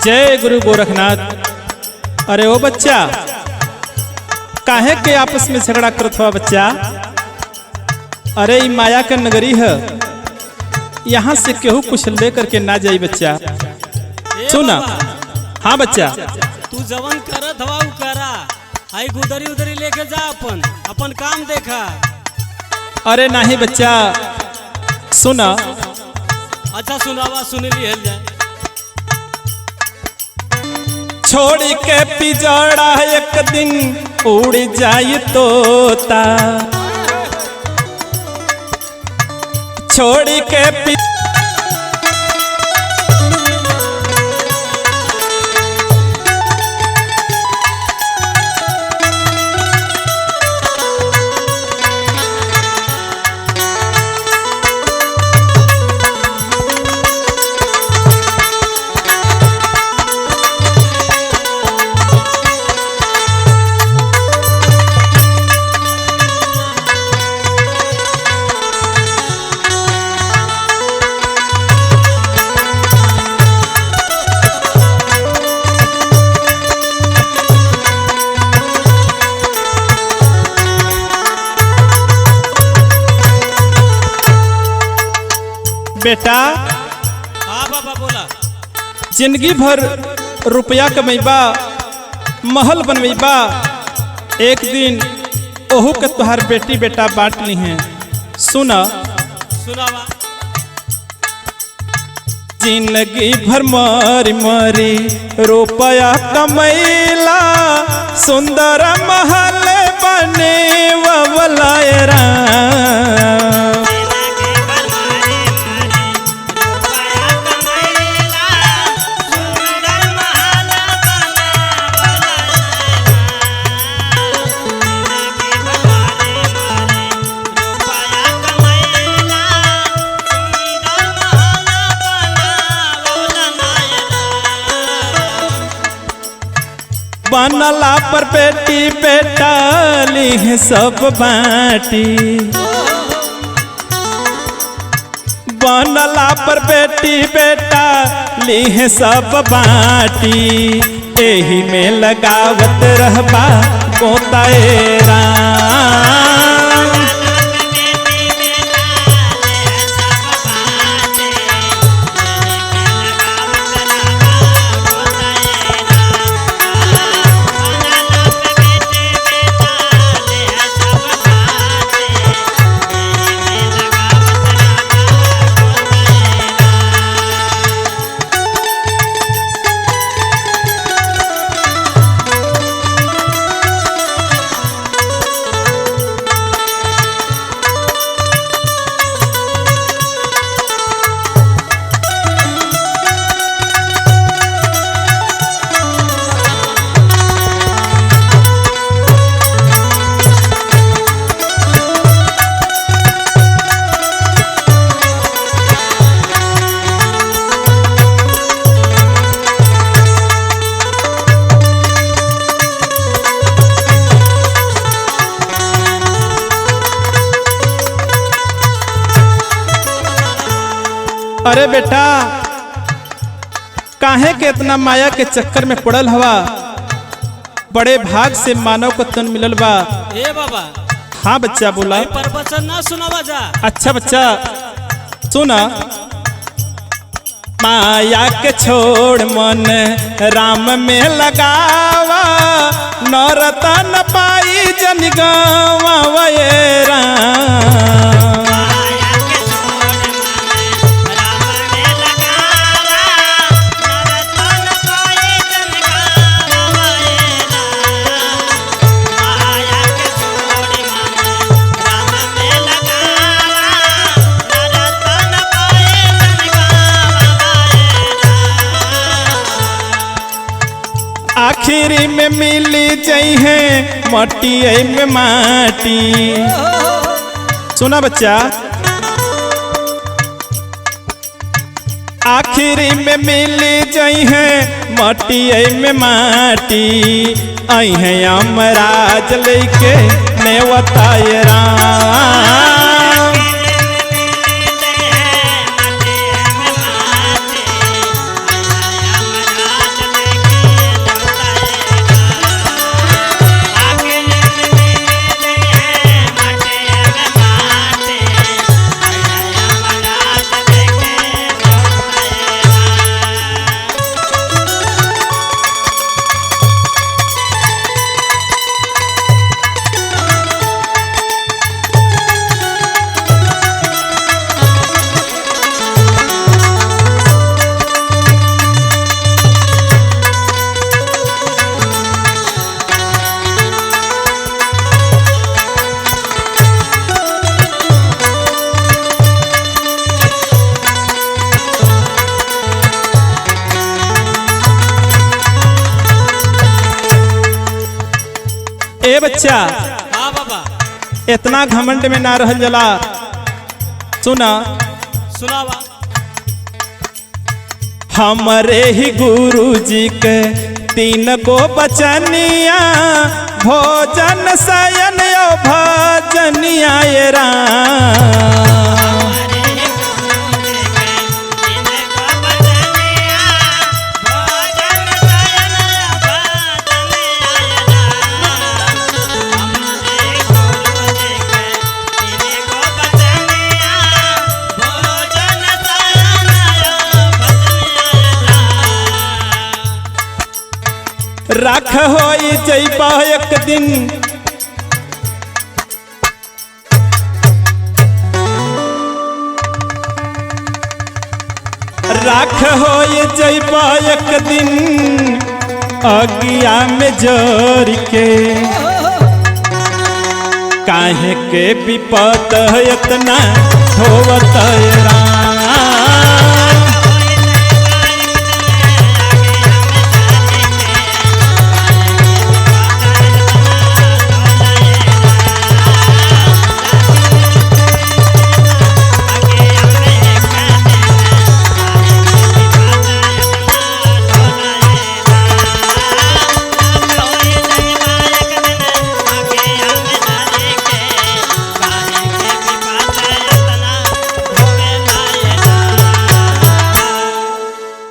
जय गुरु गोरखनाथ। अरे ओ बच्चा, काहे के आपस में झगड़ा करत हुआ बच्चा? अरे ई माया का नगरी है, यहाँ से केहू कुछ लेकर के ना जाई बच्चा। सुना। हाँ बच्चा, तू जवन करत हवा उ करा, आई गुदरी उदरी लेके जा, अपन काम देखा। अरे नहीं बच्चा, सुना। अच्छा सुनावा, सुन ली हल जाए। छोड़ के पिजड़ा एक दिन उड़ जाई तोता, छोड़ के बेटा। हाँ बाबा बोला। जिंदगी भर रुपया कमैबा, महल बनवेबा, एक दिन ओहू के तुहार बेटी बेटा बांट ली हैं। सुना। सुनावा। जिंदगी भर मरी मरी रुपया कमैला, सुंदर महल बने वलायरा। बनला पर बेटी बेटा ली है सब बाटी, बनला पर बेटी बेटा ली है सब बाटी, एही में लगावत रहबा गोताएरा। अरे बेटा, काहे के इतना माया के चक्कर में पड़ल हवा? बड़े भाग से मानव को तन मिलल बा। ए बाबा। हाँ बच्चा बोला। प्रवचन ना सुनावा जा। अच्छा बच्चा सुना। माया के छोड़ मन राम में लगावा, नौरतन पाई जन गावा वैरा। आखिरी में मिली जई है मटी में माटी। सुना बच्चा। आखिरी में मिली जई है मटी में माटी, आई है अमराज लेके नेवतायरा। ए बच्चा हाँ बाबा इतना घमंड में ना रहल जला। सुना सुनावा। हमरे ही गुरु जी के 3 गो बचनिया भोजन शयन भजनिया ये राम। राख होई जइबा एक दिन राख होई जइबा एक दिन अगिया में जोर के। काहे के विपत इतना होवत राम।